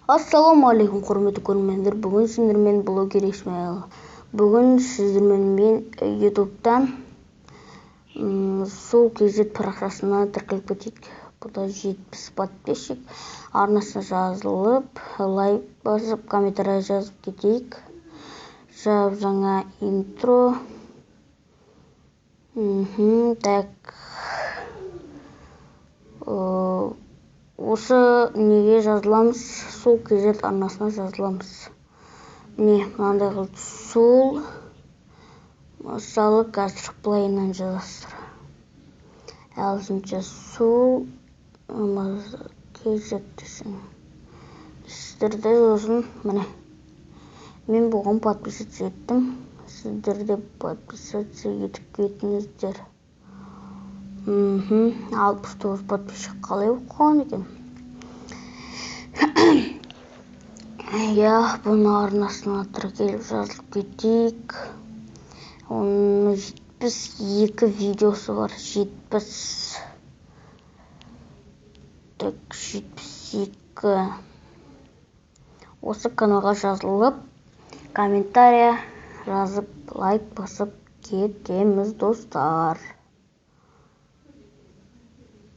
Ассалаумағалейкум, құрметті көрермендер. Бүгін сіздермен блогер Исмаил. Бүгін сіздермен мен ютубтан сол кезет парақшасына тіркеліп кетейік. Бұда 70 подписчик. Арнасына жазылып, лайк басып, комментарий жазып кетейік. Жаңа интро. Так. Осы неге жазыламыз? Сол кезет арнасына жазыламыз. Міне, мынандай қылып сол. Мысалы, қазір плейнан жазасыздар. Ағылшынша сол кезет десең. Сіздерде өзін, міне. Мен бұған подписаться еттім. Сіздерде подписаться етіп кетіңіздер. 69 подписчик қалай оқыған екен. Бұны арнасына тіркеліп жазылып кетейік. Оның 72 видеосы бар. 72. Осы каналға жазылып, комментария жазып, лайк басып кетеміз, достар.